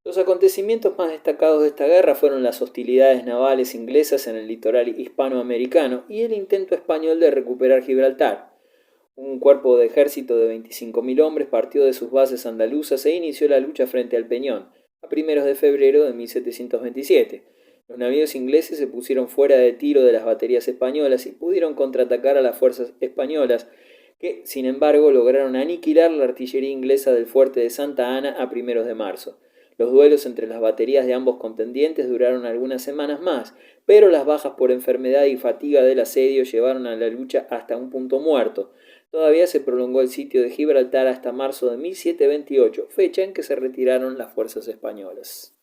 Los acontecimientos más destacados de esta guerra fueron las hostilidades navales inglesas en el litoral hispanoamericano y el intento español de recuperar Gibraltar. Un cuerpo de ejército de 25.000 hombres partió de sus bases andaluzas e inició la lucha frente al Peñón, a primeros de febrero de 1727. Los navíos ingleses se pusieron fuera de tiro de las baterías españolas y pudieron contraatacar a las fuerzas españolas, que, sin embargo, lograron aniquilar la artillería inglesa del fuerte de Santa Ana a primeros de marzo. Los duelos entre las baterías de ambos contendientes duraron algunas semanas más, pero las bajas por enfermedad y fatiga del asedio llevaron a la lucha hasta un punto muerto. Todavía se prolongó el sitio de Gibraltar hasta marzo de 1728, fecha en que se retiraron las fuerzas españolas.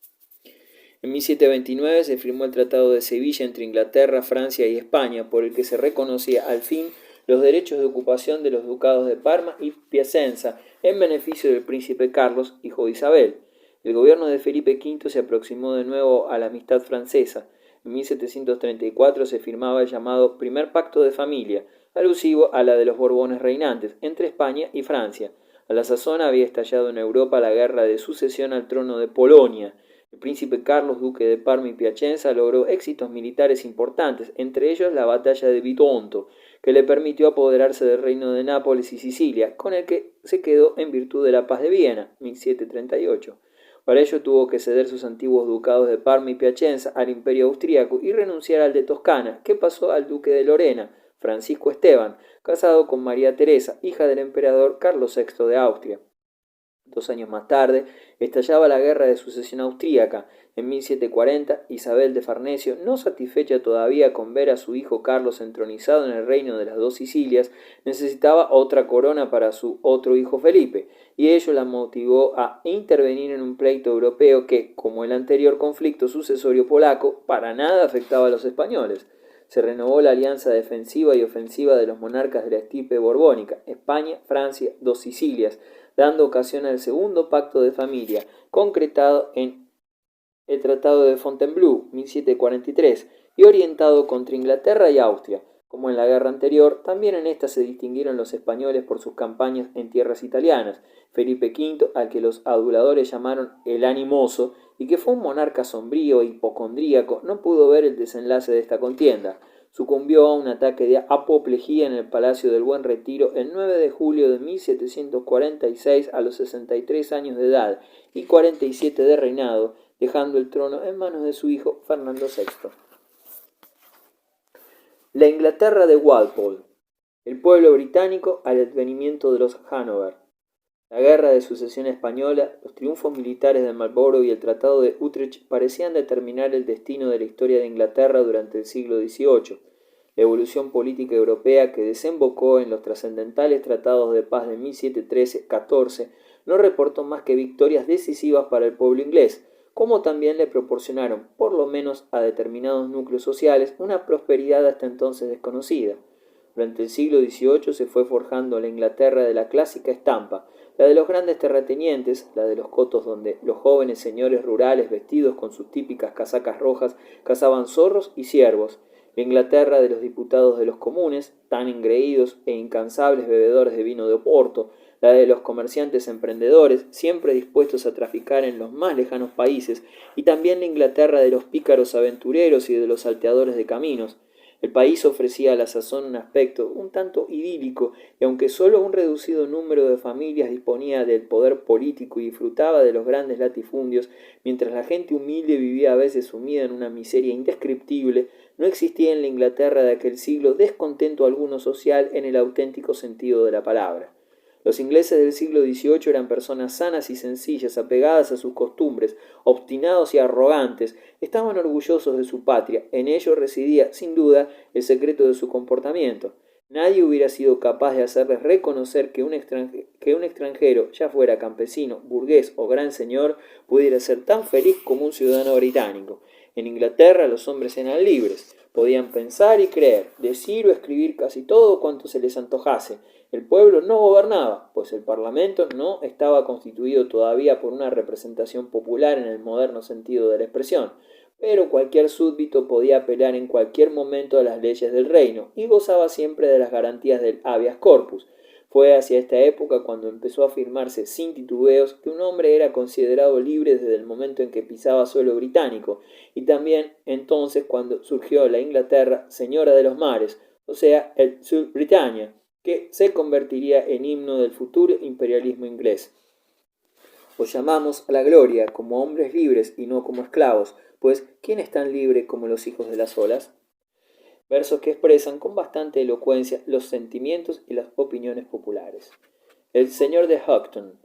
En 1729 se firmó el Tratado de Sevilla entre Inglaterra, Francia y España, por el que se reconocía al fin los derechos de ocupación de los ducados de Parma y Piacenza en beneficio del príncipe Carlos, hijo de Isabel. El gobierno de Felipe V se aproximó de nuevo a la amistad francesa. En 1734 se firmaba el llamado Primer Pacto de Familia, alusivo a la de los Borbones reinantes, entre España y Francia. A la sazón había estallado en Europa la guerra de sucesión al trono de Polonia. El príncipe Carlos, duque de Parma y Piacenza, logró éxitos militares importantes, entre ellos la batalla de Bitonto, que le permitió apoderarse del reino de Nápoles y Sicilia, con el que se quedó en virtud de la paz de Viena, 1738. Para ello tuvo que ceder sus antiguos ducados de Parma y Piacenza al imperio austríaco y renunciar al de Toscana, que pasó al duque de Lorena, Francisco Esteban, casado con María Teresa, hija del emperador Carlos VI de Austria. 2 años más tarde, estallaba la guerra de sucesión austríaca. En 1740, Isabel de Farnesio, no satisfecha todavía con ver a su hijo Carlos entronizado en el reino de las dos Sicilias, necesitaba otra corona para su otro hijo Felipe, y ello la motivó a intervenir en un pleito europeo que, como el anterior conflicto sucesorio polaco, para nada afectaba a los españoles. Se renovó la alianza defensiva y ofensiva de los monarcas de la estirpe borbónica, España, Francia, dos Sicilias, dando ocasión al segundo pacto de familia, concretado en el Tratado de Fontainebleau, 1743, y orientado contra Inglaterra y Austria. Como en la guerra anterior, también en esta se distinguieron los españoles por sus campañas en tierras italianas. Felipe V, al que los aduladores llamaron el animoso, y que fue un monarca sombrío e hipocondríaco, no pudo ver el desenlace de esta contienda. Sucumbió a un ataque de apoplejía en el Palacio del Buen Retiro el 9 de julio de 1746 a los 63 años de edad y 47 de reinado, dejando el trono en manos de su hijo Fernando VI. La Inglaterra de Walpole. El pueblo británico al advenimiento de los Hanover. La guerra de sucesión española, los triunfos militares de Marlborough y el Tratado de Utrecht parecían determinar el destino de la historia de Inglaterra durante el siglo XVIII. La evolución política europea que desembocó en los trascendentales tratados de paz de 1713-14 no reportó más que victorias decisivas para el pueblo inglés, como también le proporcionaron, por lo menos a determinados núcleos sociales, una prosperidad hasta entonces desconocida. Durante el siglo XVIII se fue forjando la Inglaterra de la clásica estampa, la de los grandes terratenientes, la de los cotos donde los jóvenes señores rurales vestidos con sus típicas casacas rojas cazaban zorros y ciervos, la Inglaterra de los diputados de los comunes, tan engreídos e incansables bebedores de vino de Oporto, la de los comerciantes emprendedores, siempre dispuestos a traficar en los más lejanos países, y también la Inglaterra de los pícaros aventureros y de los salteadores de caminos. El país ofrecía a la sazón un aspecto un tanto idílico, y aunque solo un reducido número de familias disponía del poder político y disfrutaba de los grandes latifundios, mientras la gente humilde vivía a veces sumida en una miseria indescriptible, no existía en la Inglaterra de aquel siglo descontento alguno social en el auténtico sentido de la palabra. Los ingleses del siglo XVIII eran personas sanas y sencillas, apegadas a sus costumbres, obstinados y arrogantes, estaban orgullosos de su patria, en ello residía, sin duda, el secreto de su comportamiento. Nadie hubiera sido capaz de hacerles reconocer que un extranjero, ya fuera campesino, burgués o gran señor, pudiera ser tan feliz como un ciudadano británico. En Inglaterra los hombres eran libres, podían pensar y creer, decir o escribir casi todo cuanto se les antojase. El pueblo no gobernaba, pues el Parlamento no estaba constituido todavía por una representación popular en el moderno sentido de la expresión, pero cualquier súbdito podía apelar en cualquier momento a las leyes del reino y gozaba siempre de las garantías del habeas corpus. Fue hacia esta época cuando empezó a afirmarse sin titubeos que un hombre era considerado libre desde el momento en que pisaba suelo británico, y también entonces cuando surgió la Inglaterra señora de los mares, o sea, el Sud Britannia, que se convertiría en himno del futuro imperialismo inglés. Os llamamos a la gloria como hombres libres y no como esclavos, pues ¿quién es tan libre como los hijos de las olas? Versos que expresan con bastante elocuencia los sentimientos y las opiniones populares. El señor de Houghton.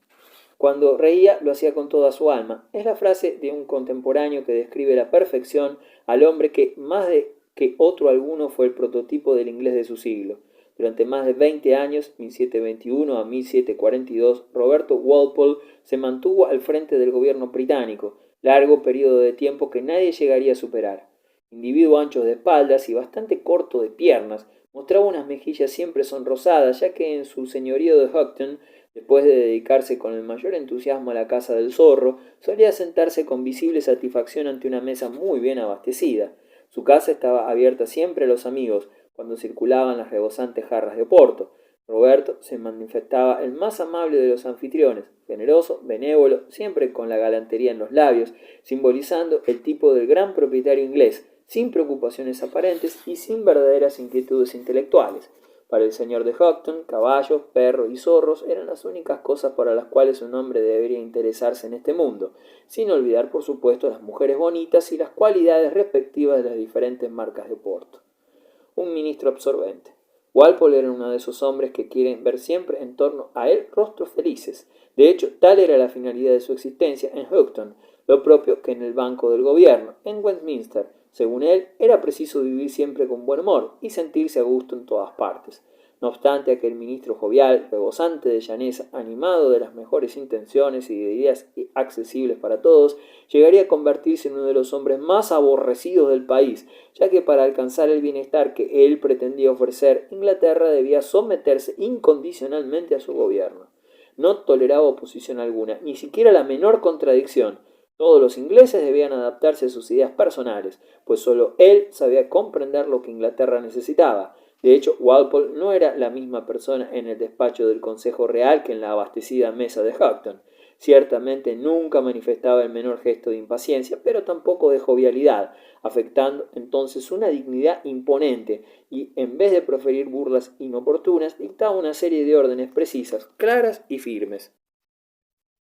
Cuando reía lo hacía con toda su alma. Es la frase de un contemporáneo que describe a la perfección al hombre que más de que otro alguno fue el prototipo del inglés de su siglo. Durante más de 20 años, 1721 a 1742, Roberto Walpole se mantuvo al frente del gobierno británico, largo periodo de tiempo que nadie llegaría a superar. Individuo ancho de espaldas y bastante corto de piernas, mostraba unas mejillas siempre sonrosadas, ya que en su señorío de Houghton, después de dedicarse con el mayor entusiasmo a la caza del zorro, solía sentarse con visible satisfacción ante una mesa muy bien abastecida. Su casa estaba abierta siempre a los amigos, cuando circulaban las rebosantes jarras de Oporto. Roberto se manifestaba el más amable de los anfitriones, generoso, benévolo, siempre con la galantería en los labios, simbolizando el tipo del gran propietario inglés, sin preocupaciones aparentes y sin verdaderas inquietudes intelectuales. Para el señor de Houghton, caballos, perros y zorros eran las únicas cosas para las cuales un hombre debería interesarse en este mundo, sin olvidar por supuesto las mujeres bonitas y las cualidades respectivas de las diferentes marcas de Oporto. Un ministro absorbente. Walpole era uno de esos hombres que quieren ver siempre en torno a él rostros felices. De hecho, tal era la finalidad de su existencia en Houghton, lo propio que en el banco del gobierno, en Westminster. Según él, era preciso vivir siempre con buen humor y sentirse a gusto en todas partes. No obstante, aquel ministro jovial, rebosante de llaneza, animado de las mejores intenciones y de ideas accesibles para todos, llegaría a convertirse en uno de los hombres más aborrecidos del país, ya que para alcanzar el bienestar que él pretendía ofrecer, Inglaterra debía someterse incondicionalmente a su gobierno. No toleraba oposición alguna, ni siquiera la menor contradicción. Todos los ingleses debían adaptarse a sus ideas personales, pues solo él sabía comprender lo que Inglaterra necesitaba. De hecho, Walpole no era la misma persona en el despacho del Consejo Real que en la abastecida mesa de Houghton. Ciertamente nunca manifestaba el menor gesto de impaciencia, pero tampoco de jovialidad, afectando entonces una dignidad imponente, y en vez de proferir burlas inoportunas, dictaba una serie de órdenes precisas, claras y firmes.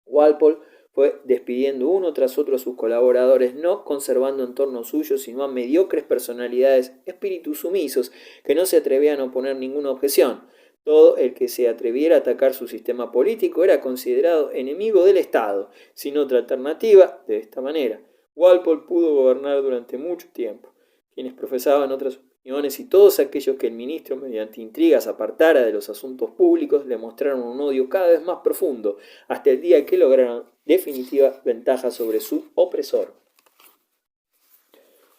Walpole fue despidiendo uno tras otro a sus colaboradores, no conservando en torno suyo sino a mediocres personalidades, espíritus sumisos, que no se atrevían a oponer ninguna objeción. Todo el que se atreviera a atacar su sistema político era considerado enemigo del Estado, sin otra alternativa, de esta manera. Walpole pudo gobernar durante mucho tiempo. Quienes profesaban otras opiniones y todos aquellos que el ministro, mediante intrigas, apartara de los asuntos públicos, le mostraron un odio cada vez más profundo, hasta el día que lograron definitiva ventaja sobre su opresor.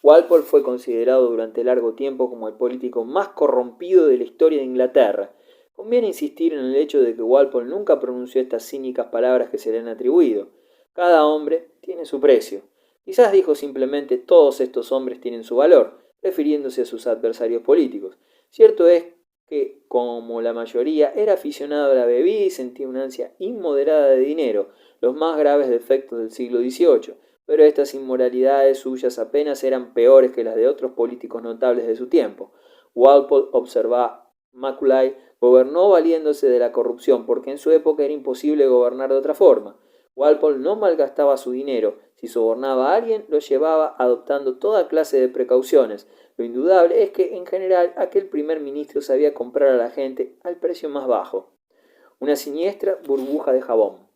Walpole fue considerado durante largo tiempo como el político más corrompido de la historia de Inglaterra. Conviene insistir en el hecho de que Walpole nunca pronunció estas cínicas palabras que se le han atribuido. Cada hombre tiene su precio. Quizás dijo simplemente todos estos hombres tienen su valor, refiriéndose a sus adversarios políticos. Cierto es que, como la mayoría, era aficionado a la bebida y sentía una ansia inmoderada de dinero, los más graves defectos del siglo XVIII, pero estas inmoralidades suyas apenas eran peores que las de otros políticos notables de su tiempo. Walpole, observaba Macaulay, gobernó valiéndose de la corrupción, porque en su época era imposible gobernar de otra forma. Walpole no malgastaba su dinero. Si sobornaba a alguien, lo llevaba adoptando toda clase de precauciones. Lo indudable es que, en general, aquel primer ministro sabía comprar a la gente al precio más bajo. Una siniestra burbuja de jabón.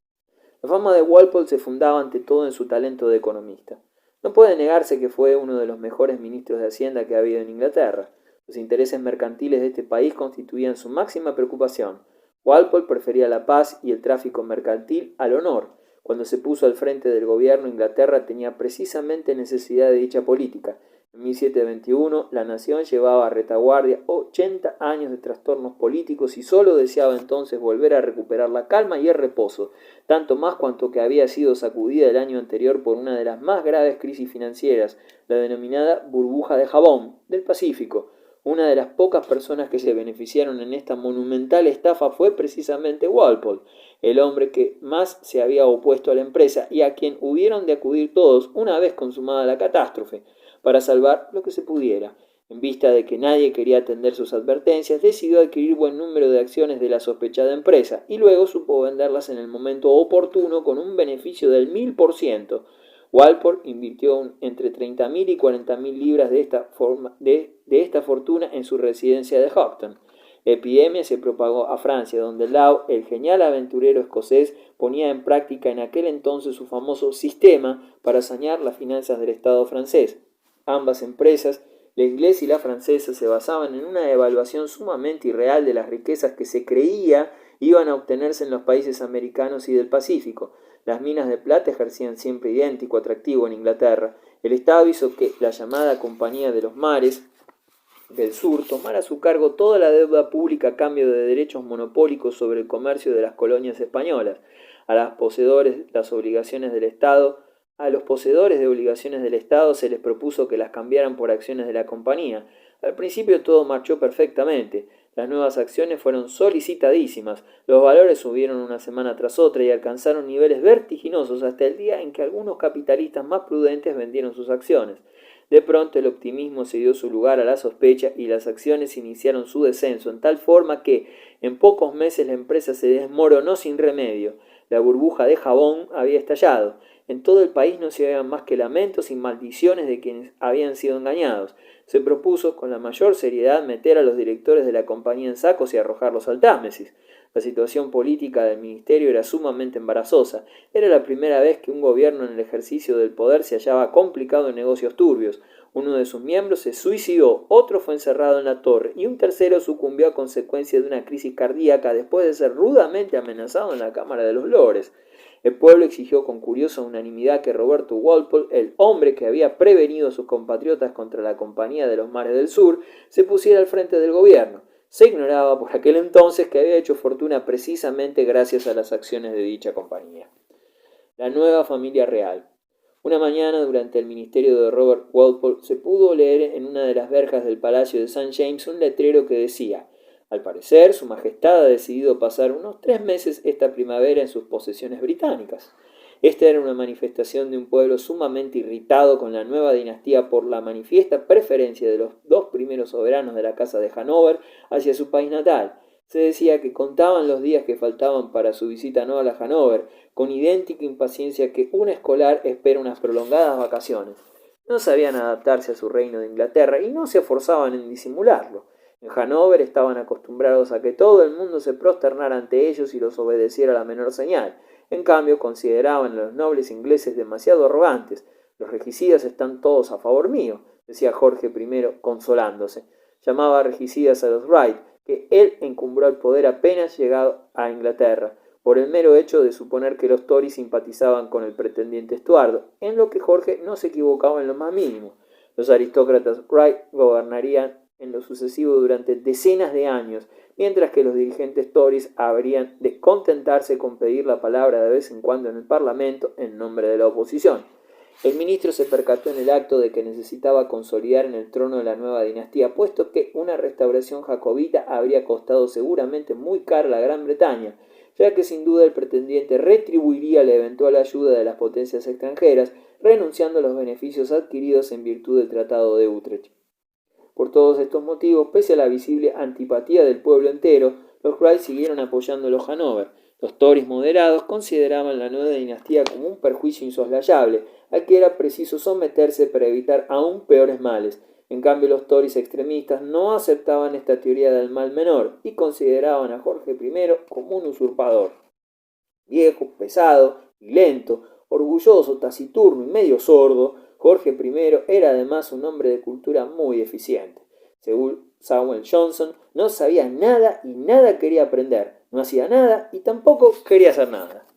La fama de Walpole se fundaba ante todo en su talento de economista. No puede negarse que fue uno de los mejores ministros de Hacienda que ha habido en Inglaterra. Los intereses mercantiles de este país constituían su máxima preocupación. Walpole prefería la paz y el tráfico mercantil al honor. Cuando se puso al frente del gobierno, Inglaterra tenía precisamente necesidad de dicha política. En 1721, la nación llevaba a retaguardia 80 años de trastornos políticos y solo deseaba entonces volver a recuperar la calma y el reposo, tanto más cuanto que había sido sacudida el año anterior por una de las más graves crisis financieras, la denominada burbuja de jabón del Pacífico. Una de las pocas personas que se beneficiaron en esta monumental estafa fue precisamente Walpole, el hombre que más se había opuesto a la empresa y a quien hubieron de acudir todos una vez consumada la catástrofe, para salvar lo que se pudiera. En vista de que nadie quería atender sus advertencias, decidió adquirir buen número de acciones de la sospechada empresa y luego supo venderlas en el momento oportuno con un beneficio del 1000%. Walpole invirtió entre 30.000 y 40.000 libras de esta fortuna en su residencia de Houghton. La epidemia se propagó a Francia, donde Law, el genial aventurero escocés, ponía en práctica en aquel entonces su famoso sistema para sanear las finanzas del Estado francés. Ambas empresas, la inglesa y la francesa, se basaban en una evaluación sumamente irreal de las riquezas que se creía iban a obtenerse en los países americanos y del Pacífico. Las minas de plata ejercían siempre idéntico atractivo en Inglaterra. El Estado hizo que la llamada Compañía de los Mares del Sur tomara a su cargo toda la deuda pública a cambio de derechos monopólicos sobre el comercio de las colonias españolas. A los poseedores de obligaciones del Estado se les propuso que las cambiaran por acciones de la compañía. Al principio todo marchó perfectamente. Las nuevas acciones fueron solicitadísimas, los valores subieron una semana tras otra y alcanzaron niveles vertiginosos hasta el día en que algunos capitalistas más prudentes vendieron sus acciones. De pronto el optimismo cedió su lugar a la sospecha y las acciones iniciaron su descenso, en tal forma que en pocos meses la empresa se desmoronó sin remedio. La burbuja de jabón había estallado. En todo el país no se oían más que lamentos y maldiciones de quienes habían sido engañados. Se propuso con la mayor seriedad meter a los directores de la compañía en sacos y arrojarlos al Támesis. La situación política del ministerio era sumamente embarazosa. Era la primera vez que un gobierno en el ejercicio del poder se hallaba complicado en negocios turbios. Uno de sus miembros se suicidó, otro fue encerrado en la torre y un tercero sucumbió a consecuencia de una crisis cardíaca después de ser rudamente amenazado en la Cámara de los Lores. El pueblo exigió con curiosa unanimidad que Roberto Walpole, el hombre que había prevenido a sus compatriotas contra la Compañía de los Mares del Sur, se pusiera al frente del gobierno. Se ignoraba por aquel entonces que había hecho fortuna precisamente gracias a las acciones de dicha compañía. La nueva familia real. Una mañana, durante el ministerio de Robert Walpole, se pudo leer en una de las verjas del Palacio de St. James un letrero que decía: al parecer, Su Majestad ha decidido pasar unos 3 meses esta primavera en sus posesiones británicas. Esta era una manifestación de un pueblo sumamente irritado con la nueva dinastía por la manifiesta preferencia de los 2 primeros soberanos de la Casa de Hanover hacia su país natal. Se decía que contaban los días que faltaban para su visita anual a Hanover, con idéntica impaciencia que un escolar espera unas prolongadas vacaciones. No sabían adaptarse a su reino de Inglaterra y no se esforzaban en disimularlo. En Hanover estaban acostumbrados a que todo el mundo se prosternara ante ellos y los obedeciera a la menor señal. En cambio, consideraban a los nobles ingleses demasiado arrogantes. Los regicidas están todos a favor mío, decía Jorge I, consolándose. Llamaba regicidas a los Wright, que él encumbró al poder apenas llegado a Inglaterra, por el mero hecho de suponer que los Tories simpatizaban con el pretendiente Estuardo, en lo que Jorge no se equivocaba en lo más mínimo. Los aristócratas Wright gobernarían en lo sucesivo durante decenas de años, mientras que los dirigentes Tories habrían de contentarse con pedir la palabra de vez en cuando en el Parlamento en nombre de la oposición. El ministro se percató en el acto de que necesitaba consolidar en el trono de la nueva dinastía, puesto que una restauración jacobita habría costado seguramente muy caro a la Gran Bretaña, ya que sin duda el pretendiente retribuiría la eventual ayuda de las potencias extranjeras, renunciando a los beneficios adquiridos en virtud del Tratado de Utrecht. Por todos estos motivos, pese a la visible antipatía del pueblo entero, los Wright siguieron apoyando a los Hanover. Los Tories moderados consideraban la nueva dinastía como un perjuicio insoslayable, al que era preciso someterse para evitar aún peores males. En cambio, los Tories extremistas no aceptaban esta teoría del mal menor y consideraban a Jorge I como un usurpador. Viejo, pesado y lento, orgulloso, taciturno y medio sordo, Jorge I era además un hombre de cultura muy eficiente. Según Samuel Johnson, no sabía nada y nada quería aprender, no hacía nada y tampoco quería hacer nada.